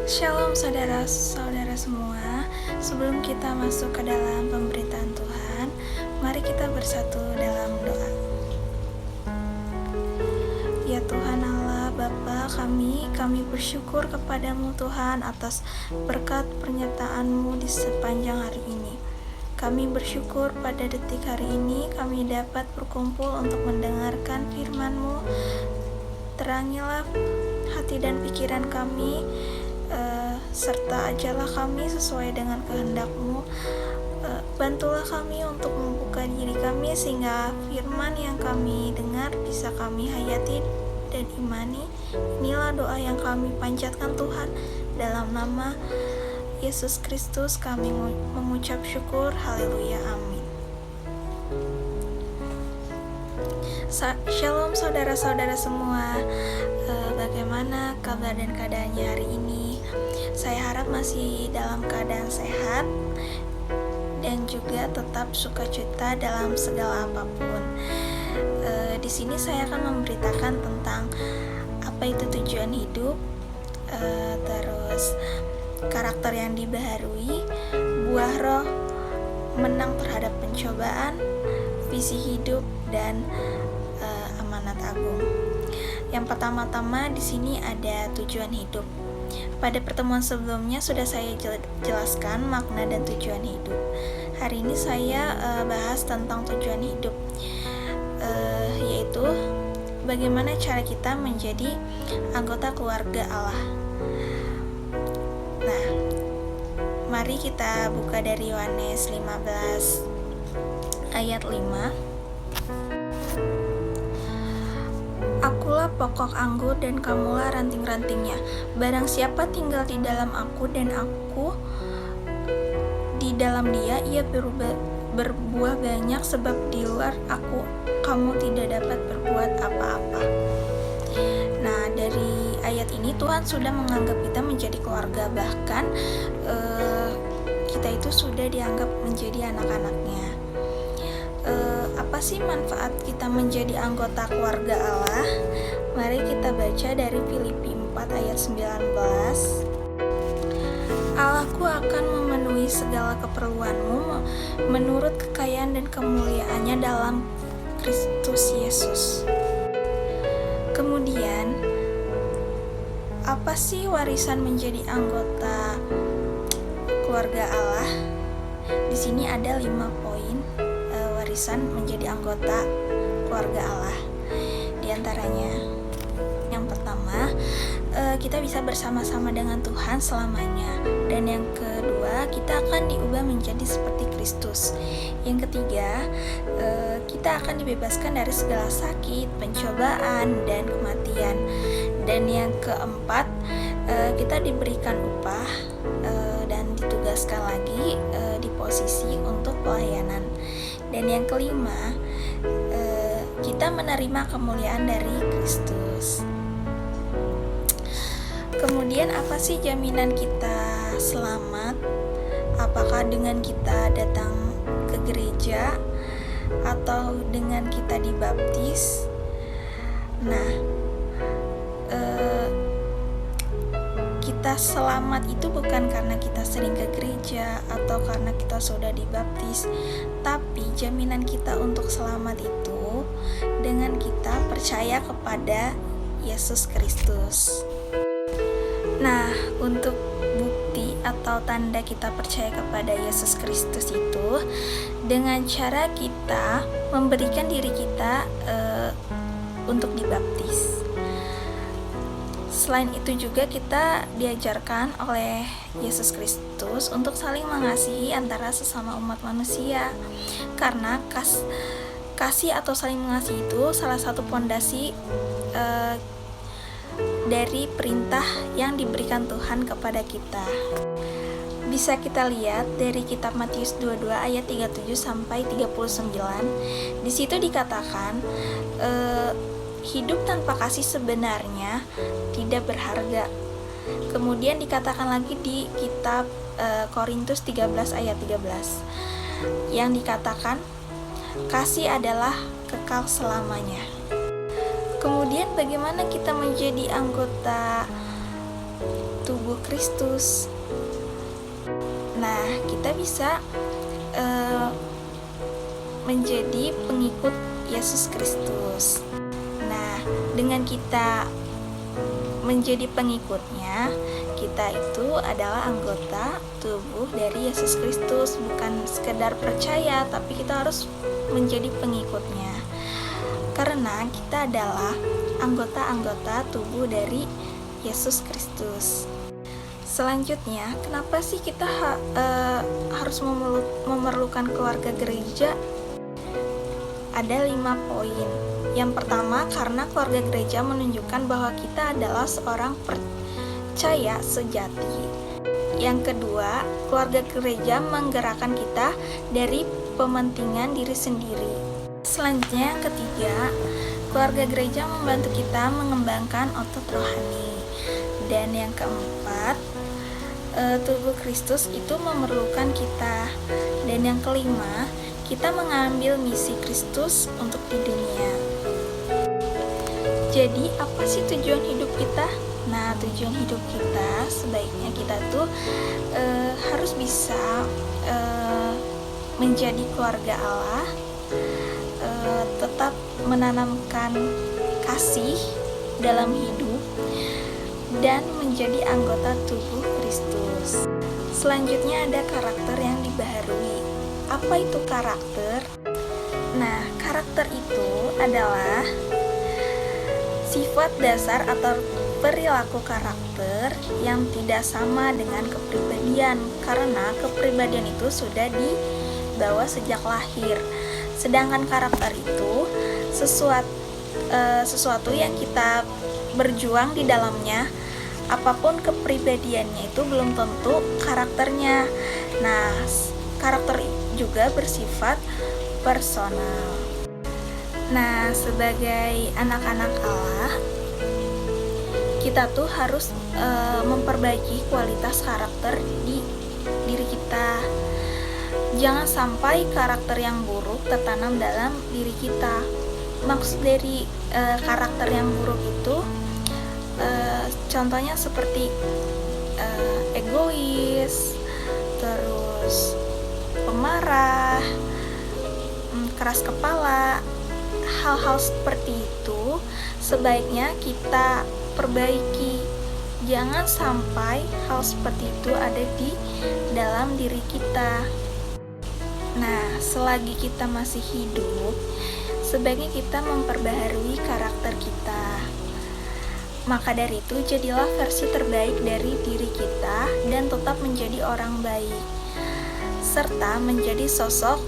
Shalom saudara-saudara semua. Sebelum kita masuk ke dalam pemberitaan Tuhan, mari kita bersatu dalam doa. Ya Tuhan Allah, Bapa kami bersyukur kepadamu Tuhan atas berkat pernyataan-Mu di sepanjang hari ini. Kami bersyukur pada detik hari ini kami dapat berkumpul untuk mendengarkan firman-Mu. Terangilah hati dan pikiran kami, serta ajalah kami sesuai dengan kehendak-Mu. Bantulah kami untuk membuka diri kami sehingga firman yang kami dengar bisa kami hayati dan imani. Inilah doa yang kami panjatkan Tuhan, dalam nama Yesus Kristus kami mengucap syukur. Haleluya, amin. Shalom saudara-saudara semua. Bagaimana kabar dan keadaannya hari ini? Saya harap masih dalam keadaan sehat dan juga tetap sukacita dalam segala apapun. Di sini saya akan memberitakan tentang apa itu tujuan hidup, terus karakter yang dibaharui, buah roh, menang terhadap pencobaan, visi hidup, dan amanat agung. Yang pertama-tama di sini ada tujuan hidup. Pada pertemuan sebelumnya sudah saya jelaskan makna dan tujuan hidup. Hari ini saya bahas tentang tujuan hidup, yaitu bagaimana cara kita menjadi anggota keluarga Allah. Nah, mari kita buka dari Yohanes 15 ayat 5. Akulah pokok anggur dan kamulah ranting-rantingnya. Barang siapa tinggal di dalam aku dan aku di dalam dia, ia berbuah banyak, sebab di luar aku kamu tidak dapat berbuat apa-apa. Nah, dari ayat ini Tuhan sudah menganggap kita menjadi keluarga, bahkan kita itu sudah dianggap menjadi anak-anaknya. Apa sih manfaat kita menjadi anggota keluarga Allah? Mari kita baca dari Filipi 4 ayat 19. Allahku akan memenuhi segala keperluanmu menurut kekayaan dan kemuliaannya dalam Kristus Yesus. Kemudian, apa sih warisan menjadi anggota keluarga Allah? Di sini ada 5 poin warisan menjadi anggota keluarga Allah. Di antaranya, yang pertama, kita bisa bersama-sama dengan Tuhan selamanya. Dan yang kedua, kita akan diubah menjadi seperti Kristus. Yang ketiga, kita akan dibebaskan dari segala sakit, pencobaan, dan kematian. Dan yang keempat, kita diberikan upah dan ditugaskan lagi di posisi untuk pelayanan. Dan yang kelima, kita menerima kemuliaan dari Kristus. Kemudian apa sih jaminan kita selamat? Apakah dengan kita datang ke gereja atau dengan kita dibaptis? Nah, kita selamat itu bukan karena kita sering ke gereja atau karena kita sudah dibaptis, tapi jaminan kita untuk selamat itu dengan kita percaya kepada Yesus Kristus. Nah, untuk bukti atau tanda kita percaya kepada Yesus Kristus itu dengan cara kita memberikan diri kita untuk dibaptis. Selain itu juga kita diajarkan oleh Yesus Kristus untuk saling mengasihi antara sesama umat manusia. Karena kasih atau saling mengasihi itu salah satu pondasi dari perintah yang diberikan Tuhan kepada kita. Bisa kita lihat dari kitab Matius 22 ayat 37 sampai 39. Di situ dikatakan hidup tanpa kasih sebenarnya tidak berharga. Kemudian dikatakan lagi di kitab Korintus 13 ayat 13 yang dikatakan kasih adalah kekal selamanya. Kemudian bagaimana kita menjadi anggota tubuh Kristus. Nah, kita bisa menjadi pengikut Yesus Kristus. Nah, dengan kita menjadi pengikutnya, kita itu adalah anggota tubuh dari Yesus Kristus, bukan sekedar percaya, tapi kita harus menjadi pengikutnya. Karena kita adalah anggota-anggota tubuh dari Yesus Kristus. Selanjutnya, kenapa sih kita harus memerlukan keluarga gereja? Ada 5 poin. Yang pertama, karena keluarga gereja menunjukkan bahwa kita adalah seorang percaya sejati. Yang kedua, keluarga gereja menggerakkan kita dari pementingan diri sendiri. Selanjutnya, yang ketiga, keluarga gereja membantu kita mengembangkan otot rohani. Dan yang keempat, tubuh Kristus itu memerlukan kita. Dan yang kelima, kita mengambil misi Kristus untuk di dunia. Jadi, apa sih tujuan hidup kita? Nah, tujuan hidup kita sebaiknya kita tuh harus bisa menjadi keluarga Allah, tetap menanamkan kasih dalam hidup, dan menjadi anggota tubuh Kristus. Selanjutnya ada karakter yang dibaharui. Apa itu karakter? Nah, karakter itu adalah sifat dasar atau perilaku karakter yang tidak sama dengan kepribadian, karena kepribadian itu sudah dibawa sejak lahir. Sedangkan karakter itu sesuatu yang kita berjuang di dalamnya. Apapun kepribadiannya itu belum tentu karakternya. Nah, karakter juga bersifat personal. Nah, sebagai anak-anak Allah, kita tuh harus memperbaiki kualitas karakter di diri kita. Jangan sampai karakter yang buruk tertanam dalam diri kita. Maksud dari karakter yang buruk itu contohnya seperti egois, terus pemarah, keras kepala. Hal-hal seperti itu sebaiknya kita perbaiki. Jangan sampai hal seperti itu ada di dalam diri kita. Nah, selagi kita masih hidup, sebaiknya kita memperbaharui karakter kita. Maka dari itu, jadilah versi terbaik dari diri kita dan tetap menjadi orang baik, serta menjadi sosok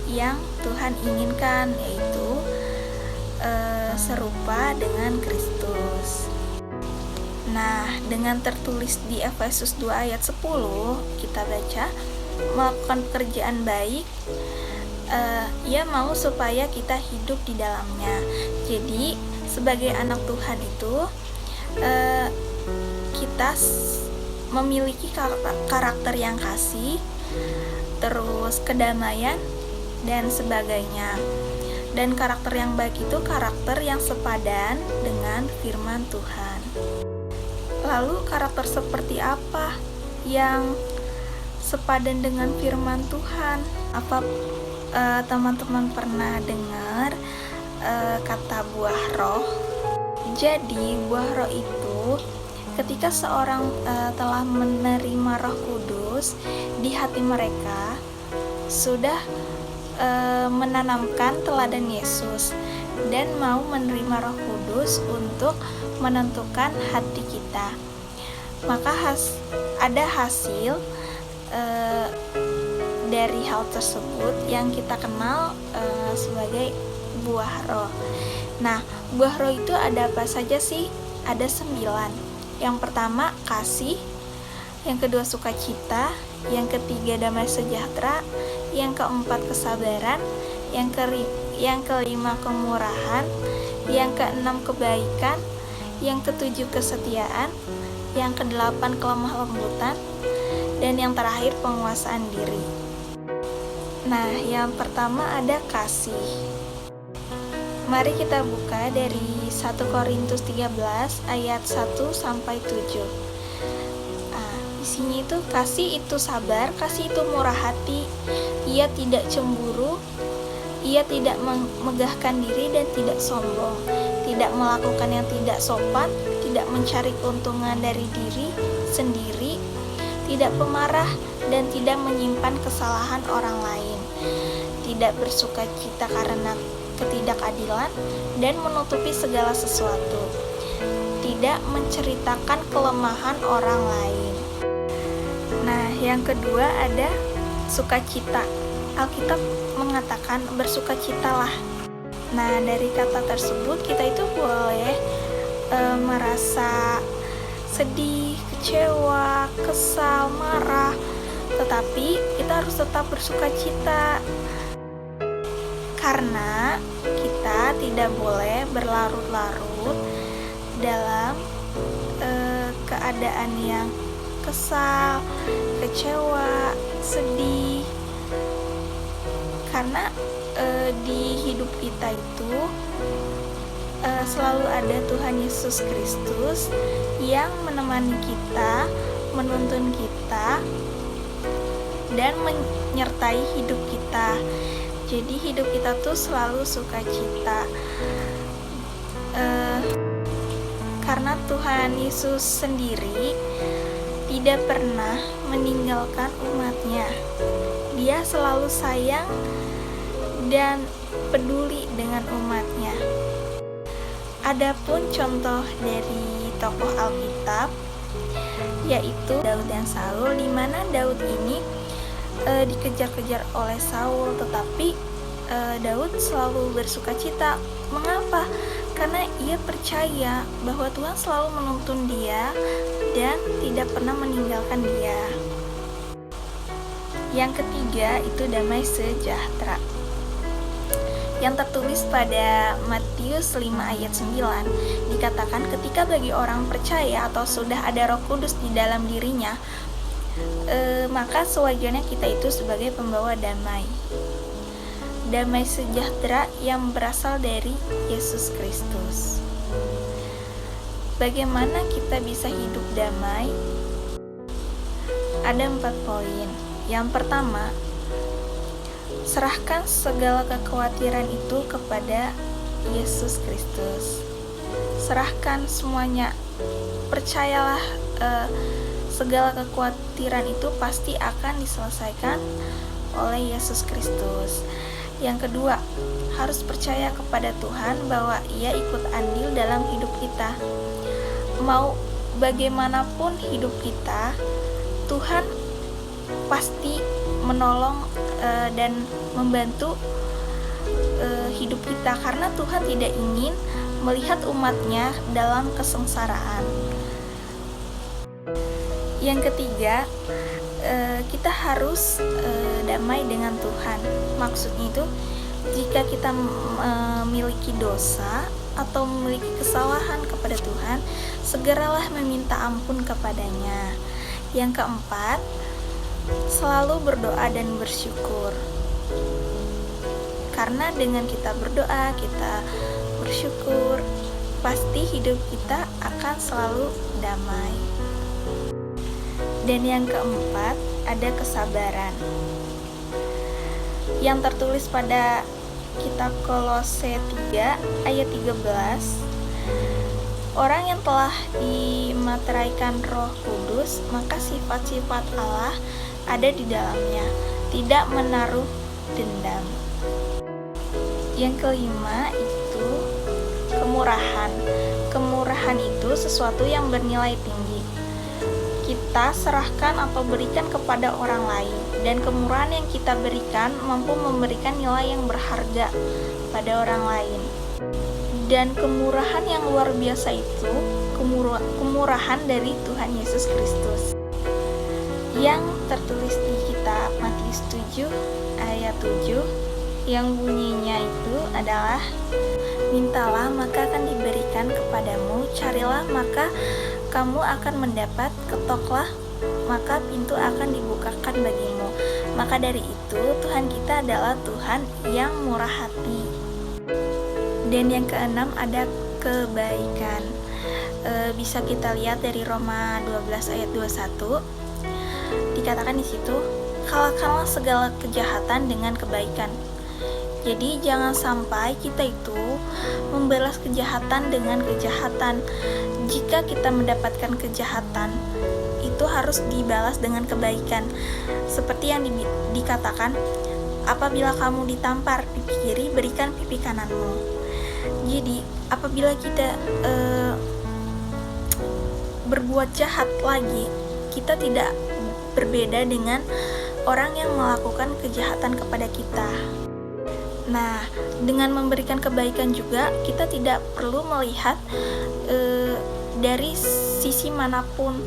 yang Tuhan inginkan, yaitu serupa dengan Kristus. Nah, dengan tertulis di Efesus 2 ayat 10, kita baca, melakukan pekerjaan baik, Ia mau supaya kita hidup di dalamnya. Jadi, sebagai anak Tuhan itu, kita memiliki karakter yang kasih, terus kedamaian, dan sebagainya. Dan karakter yang baik itu karakter yang sepadan dengan firman Tuhan. Lalu karakter seperti apa yang sepadan dengan firman Tuhan? Apa teman-teman pernah dengar kata buah roh? Jadi buah roh itu ketika seorang telah menerima Roh Kudus di hati mereka, sudah menanamkan teladan Yesus dan mau menerima Roh Kudus untuk menentukan hati kita. Maka ada hasil dari hal tersebut yang kita kenal sebagai buah roh. Nah, buah roh itu ada apa saja sih? Ada 9. Yang pertama kasih, yang kedua sukacita, yang ketiga damai sejahtera, yang keempat kesabaran, yang kelima kemurahan, yang keenam kebaikan, yang ketujuh kesetiaan, yang kedelapan kelemah lembutan, dan yang terakhir penguasaan diri. Nah, yang pertama ada kasih. Mari kita buka dari 1 Korintus 13 ayat 1 sampai 7. sini itu kasih itu sabar, kasih itu murah hati, ia tidak cemburu, ia tidak memegahkan diri dan tidak sombong, tidak melakukan yang tidak sopan, tidak mencari keuntungan dari diri sendiri, tidak pemarah, dan tidak menyimpan kesalahan orang lain, tidak bersuka cita karena ketidakadilan, dan menutupi segala sesuatu, tidak menceritakan kelemahan orang lain. Nah, yang kedua ada sukacita. Alkitab mengatakan bersukacitalah. Nah, dari kata tersebut kita itu boleh merasa sedih, kecewa, kesal, marah, tetapi kita harus tetap bersukacita. Karena kita tidak boleh berlarut-larut dalam keadaan yang kesal, kecewa, sedih. Karena di hidup kita itu selalu ada Tuhan Yesus Kristus yang menemani kita, menuntun kita, dan menyertai hidup kita. Jadi hidup kita tuh selalu sukacita, karena Tuhan Yesus sendiri tidak pernah meninggalkan umatnya. Dia selalu sayang dan peduli dengan umatnya. Adapun contoh dari tokoh Alkitab yaitu Daud dan Saul, di mana Daud ini dikejar-kejar oleh Saul, tetapi Daud selalu bersukacita. Mengapa? Karena ia percaya bahwa Tuhan selalu menuntun dia dan tidak pernah meninggalkan dia. Yang ketiga itu damai sejahtera, yang tertulis pada Matius 5 ayat 9. Dikatakan ketika bagi orang percaya atau sudah ada Roh Kudus di dalam dirinya, maka sewajarnya kita itu sebagai pembawa damai. Damai sejahtera yang berasal dari Yesus Kristus. Bagaimana kita bisa hidup damai? Ada 4 poin. Yang pertama, serahkan segala kekhawatiran itu kepada Yesus Kristus. Serahkan semuanya. Percayalah, segala kekhawatiran itu pasti akan diselesaikan oleh Yesus Kristus. Yang kedua, harus percaya kepada Tuhan bahwa Ia ikut andil dalam hidup kita. Mau bagaimanapun hidup kita, Tuhan pasti menolong dan membantu hidup kita, karena Tuhan tidak ingin melihat umatnya dalam kesengsaraan. Yang ketiga, kita harus damai dengan Tuhan. Maksudnya itu, jika kita memiliki dosa atau memiliki kesalahan kepada Tuhan, segeralah meminta ampun kepadanya. Yang keempat, selalu berdoa dan bersyukur. Karena dengan kita berdoa, kita bersyukur, pasti hidup kita akan selalu damai. Dan yang keempat, ada kesabaran, yang tertulis pada kitab Kolose 3 ayat 13. Orang yang telah dimateraikan Roh Kudus, maka sifat-sifat Allah ada di dalamnya, tidak menaruh dendam. Yang kelima itu kemurahan. Kemurahan itu sesuatu yang bernilai tinggi. Kita serahkan atau berikan kepada orang lain, dan kemurahan yang kita berikan mampu memberikan nilai yang berharga pada orang lain. Dan kemurahan yang luar biasa itu kemurahan dari Tuhan Yesus Kristus, yang tertulis di kitab Matius 7 ayat 7, yang bunyinya itu adalah, mintalah maka akan diberikan kepadamu, carilah maka kamu akan mendapat, ketoklah maka pintu akan dibukakan bagimu. Maka dari itu Tuhan kita adalah Tuhan yang murah hati. Dan yang keenam ada kebaikan. Bisa kita lihat dari Roma 12 ayat 21. dikatakan di situ, kalahkanlah segala kejahatan dengan kebaikan. Jadi jangan sampai kita itu membalas kejahatan dengan kejahatan. Jika kita mendapatkan kejahatan, itu harus dibalas dengan kebaikan. Seperti yang dikatakan, apabila kamu ditampar pipi kiri, berikan pipi kananmu. Jadi apabila kita berbuat jahat lagi, kita tidak berbeda dengan orang yang melakukan kejahatan kepada kita. Nah, dengan memberikan kebaikan juga, kita tidak perlu melihat dari sisi manapun.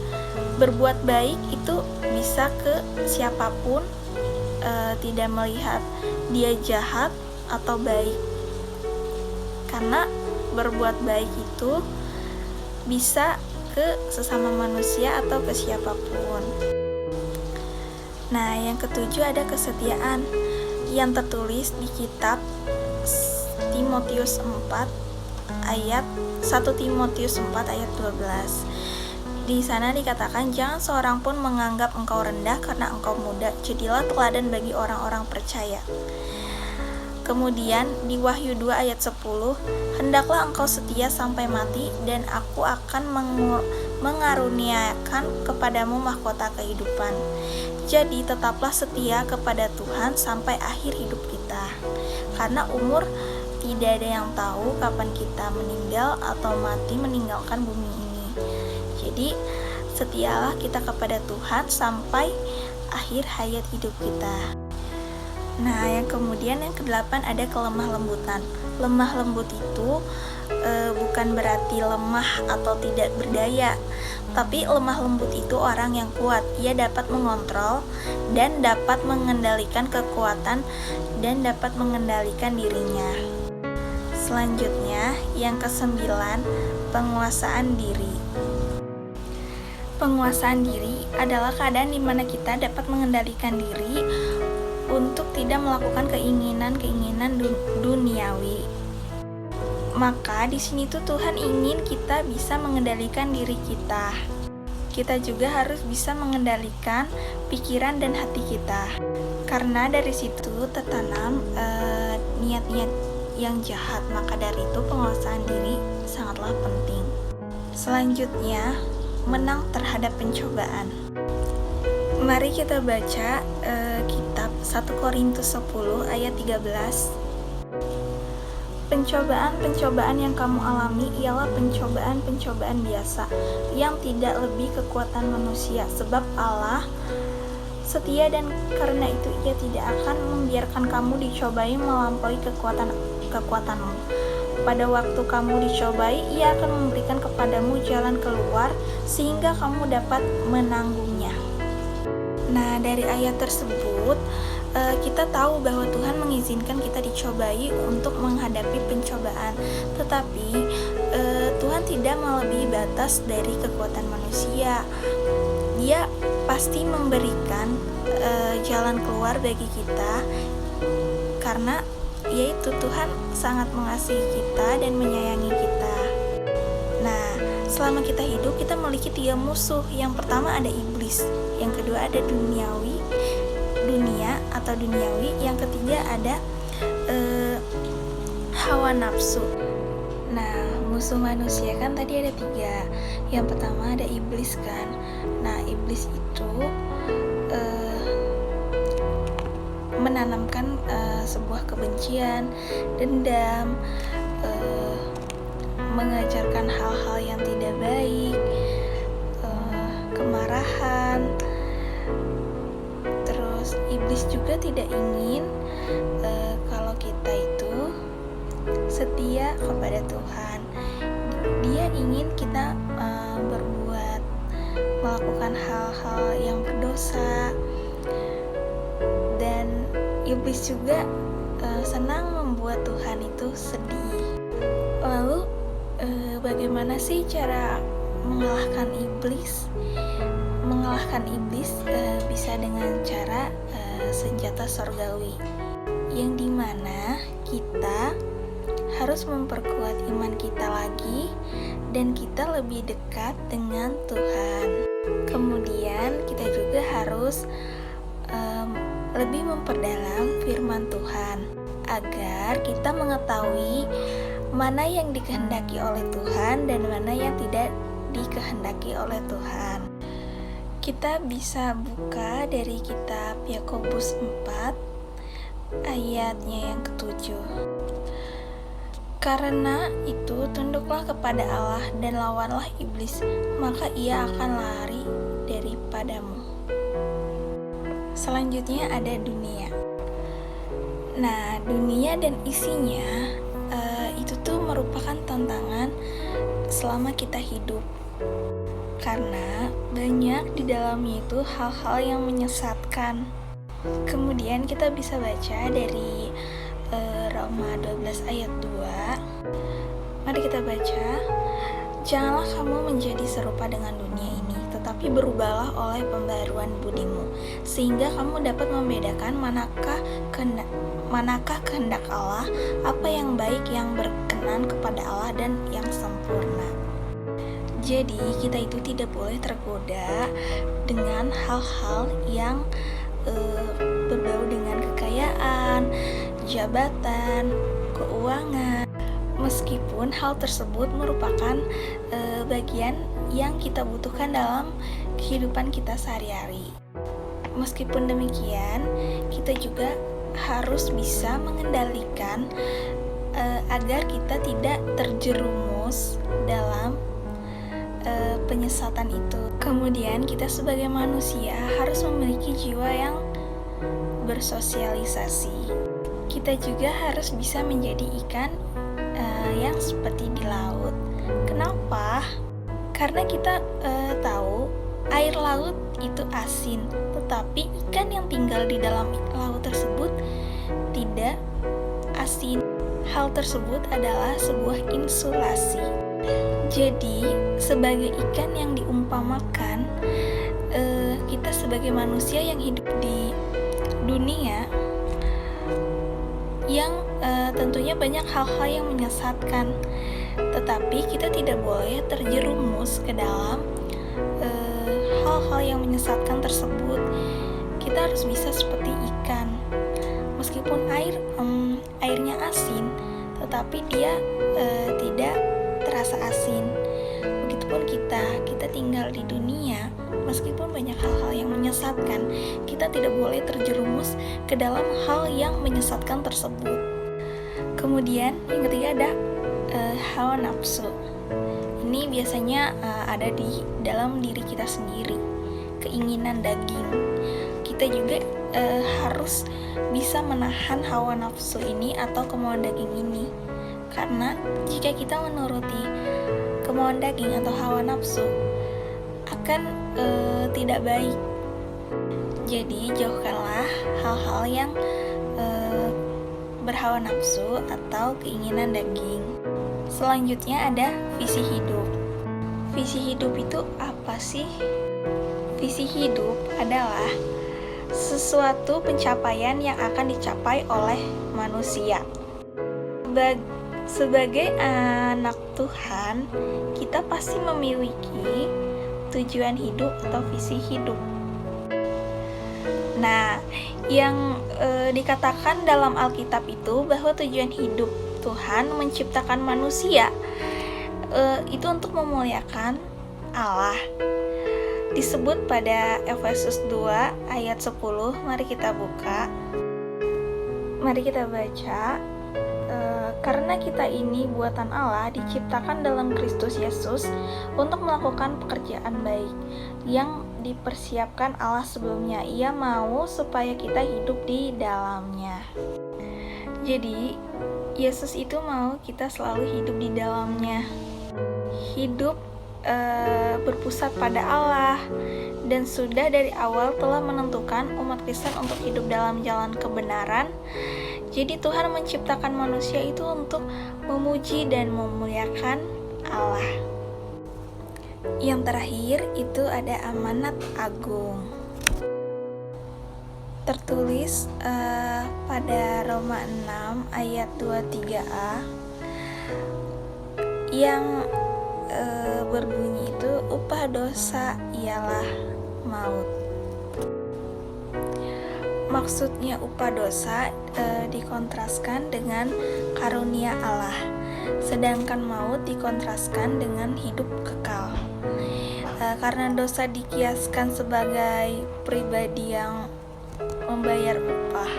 Berbuat baik itu bisa ke siapapun, tidak melihat dia jahat atau baik. Karena berbuat baik itu bisa ke sesama manusia atau ke siapapun. Nah, yang ketujuh ada kesetiaan yang tertulis di kitab Timotius 4 ayat 1 Timotius 4 ayat 12. Di sana dikatakan, jangan seorang pun menganggap engkau rendah karena engkau muda, jadilah teladan bagi orang-orang percaya. Kemudian di Wahyu 2 ayat 10, hendaklah engkau setia sampai mati dan aku akan mengaruniakan kepadamu mahkota kehidupan. Jadi tetaplah setia kepada Tuhan sampai akhir hidup kita. Karena umur tidak ada yang tahu kapan kita meninggal atau mati meninggalkan bumi ini. Jadi setialah kita kepada Tuhan sampai akhir hayat hidup kita. Nah, yang kemudian yang ke-8 ada kelemah lembutan. Lemah lembut itu bukan berarti lemah atau tidak berdaya, tapi lemah lembut itu orang yang kuat. Ia dapat mengontrol dan dapat mengendalikan kekuatan dan dapat mengendalikan dirinya. Selanjutnya, yang ke-9, penguasaan diri. Penguasaan diri adalah keadaan di mana kita dapat mengendalikan diri untuk tidak melakukan keinginan-keinginan duniawi. Maka di sini tuh Tuhan ingin kita bisa mengendalikan diri kita. Kita juga harus bisa mengendalikan pikiran dan hati kita. Karena dari situ tertanam niat-niat yang jahat. Maka dari itu penguasaan diri sangatlah penting. Selanjutnya, menang terhadap pencobaan. Mari kita baca kitab 1 Korintus 10 ayat 13. Pencobaan-pencobaan yang kamu alami ialah pencobaan-pencobaan biasa yang tidak lebih kekuatan manusia, sebab Allah setia dan karena itu Ia tidak akan membiarkan kamu dicobai melampaui kekuatanmu. Pada waktu kamu dicobai, Ia akan memberikan kepadamu jalan keluar sehingga kamu dapat menanggungnya. Nah, dari ayat tersebut kita tahu bahwa Tuhan mengizinkan kita dicobai untuk menghadapi pencobaan. Tetapi Tuhan tidak melebihi batas dari kekuatan manusia. Dia pasti memberikan jalan keluar bagi kita, karena yaitu Tuhan sangat mengasihi kita dan menyayangi kita. Nah, selama kita hidup, kita memiliki 3 musuh. Yang pertama ada iblis, yang kedua ada dunia atau duniawi, yang ketiga ada hawa nafsu. Nah, musuh manusia kan tadi ada 3. Yang pertama ada iblis kan. Nah, iblis itu menanamkan sebuah kebencian, dendam, mengajarkan hal-hal yang tidak baik, kemarahan. Terus iblis juga tidak ingin kalau kita itu setia kepada Tuhan. Dia ingin kita melakukan hal-hal yang berdosa. Dan iblis juga senang membuat Tuhan itu sedih. Lalu bagaimana sih cara mengalahkan iblis? Mengalahkan iblis bisa dengan cara senjata sorgawi, yang dimana kita harus memperkuat iman kita lagi dan kita lebih dekat dengan Tuhan. Kemudian kita juga harus harus lebih memperdalam firman Tuhan agar kita mengetahui mana yang dikehendaki oleh Tuhan dan mana yang tidak dikehendaki oleh Tuhan. Kita bisa buka dari kitab Yakobus 4 ayatnya yang ke-7. Karena itu tunduklah kepada Allah dan lawanlah iblis, maka ia akan lari daripadamu. Selanjutnya ada dunia. Nah, dunia dan isinya itu tuh merupakan tantangan selama kita hidup. Karena banyak di dalamnya itu hal-hal yang menyesatkan. Kemudian kita bisa baca dari Roma 12 ayat 2. Mari kita baca. Janganlah kamu menjadi serupa dengan dunia ini, tetapi berubahlah oleh pembaruan budimu, sehingga kamu dapat membedakan manakah kehendak Allah, apa yang baik, yang berkenan kepada Allah, dan yang sempurna. Jadi kita itu tidak boleh tergoda dengan hal-hal yang berbau dengan kekayaan, jabatan, keuangan. Meskipun hal tersebut merupakan bagian yang kita butuhkan dalam kehidupan kita sehari-hari. Meskipun demikian, kita juga harus bisa mengendalikan agar kita tidak terjerumus dalam penyesatan itu. Kemudian kita sebagai manusia harus memiliki jiwa yang bersosialisasi. Kita juga harus bisa menjadi ikan yang seperti di laut. Kenapa? Karena kita tahu air laut itu asin, tetapi ikan yang tinggal di dalam laut tersebut tidak asin. Hal tersebut adalah sebuah insulasi. Jadi, sebagai ikan yang diumpamakan, kita sebagai manusia yang hidup di dunia yang tentunya banyak hal-hal yang menyesatkan, tetapi kita tidak boleh terjerumus ke dalam hal-hal yang menyesatkan tersebut. Kita harus bisa seperti ikan, meskipun airnya asin, tetapi dia tidak terasa asin. Begitupun kita tinggal di dunia, meskipun banyak hal-hal yang menyesatkan, kita tidak boleh terjerumus ke dalam hal yang menyesatkan tersebut. Kemudian yang ketiga ada hawa nafsu. Ini biasanya ada di dalam diri kita sendiri, keinginan daging. Kita juga harus bisa menahan hawa nafsu ini atau kemauan daging ini. Karena jika kita menuruti kemauan daging atau hawa nafsu akan tidak baik. Jadi jauhkanlah hal-hal yang berhawa nafsu atau keinginan daging. Selanjutnya ada visi hidup. Visi hidup itu apa sih? Visi hidup adalah sesuatu pencapaian yang akan dicapai oleh manusia. Sebagai anak Tuhan, kita pasti memiliki tujuan hidup atau visi hidup. Nah, yang dikatakan dalam Alkitab itu bahwa tujuan hidup Tuhan menciptakan manusia itu untuk memuliakan Allah. Disebut pada Efesus 2 ayat 10. Mari kita buka. Mari kita baca. Karena kita ini buatan Allah, diciptakan dalam Kristus Yesus untuk melakukan pekerjaan baik yang dipersiapkan Allah sebelumnya. Ia mau supaya kita hidup di dalamnya. Jadi Yesus itu mau kita selalu hidup di dalamnya. Hidup berpusat pada Allah, dan sudah dari awal telah menentukan umat Kristen untuk hidup dalam jalan kebenaran. Jadi Tuhan menciptakan manusia itu untuk memuji dan memuliakan Allah. Yang terakhir itu ada amanat agung. Tertulis pada Roma 6 ayat 23a yang berbunyi itu upah dosa ialah maut. Maksudnya upah dosa dikontraskan dengan karunia Allah, sedangkan maut dikontraskan dengan hidup kekal. Karena dosa dikiaskan sebagai pribadi yang membayar upah.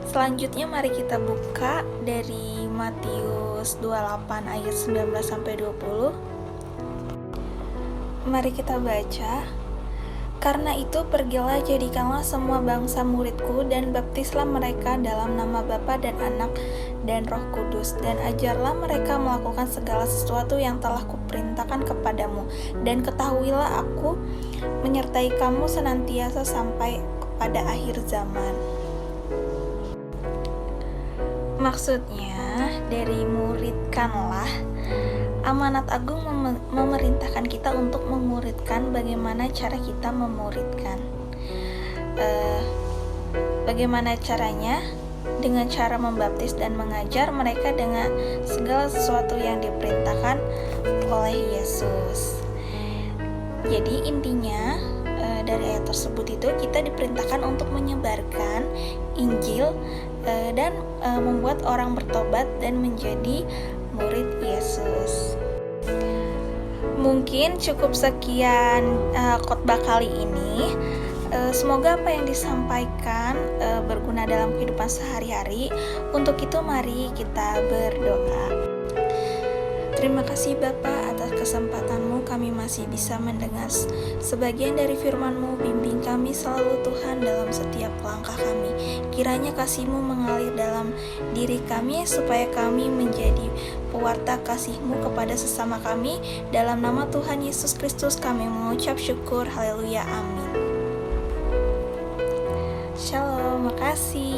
Selanjutnya mari kita buka dari Matius 28 ayat 19-20. Mari kita baca. Karena itu pergilah, jadikanlah semua bangsa muridku dan baptislah mereka dalam nama Bapa dan Anak dan Roh Kudus, dan ajarlah mereka melakukan segala sesuatu yang telah kuperintahkan kepadamu, dan ketahuilah aku menyertai kamu senantiasa sampai kepada akhir zaman. Maksudnya dari muridkanlah, amanat agung memerintahkan kita untuk memuridkan. Bagaimana cara kita memuridkan? Bagaimana caranya? Dengan cara membaptis dan mengajar mereka dengan segala sesuatu yang diperintahkan oleh Yesus. Jadi intinya dari ayat tersebut itu kita diperintahkan untuk menyebarkan Injil dan membuat orang bertobat dan menjadi murid Yesus. Mungkin cukup sekian khotbah kali ini. Semoga apa yang disampaikan berguna dalam kehidupan sehari-hari. Untuk itu mari kita berdoa. Terima kasih Bapa atas kesempatanmu kami masih bisa mendengar sebagian dari firman-Mu. Bimbing kami selalu Tuhan dalam setiap langkah kami. Kiranya kasih-Mu mengalir dalam diri kami supaya kami menjadi pewarta kasih-Mu kepada sesama kami. Dalam nama Tuhan Yesus Kristus kami mengucap syukur. Haleluya, amin. Shalom, makasih.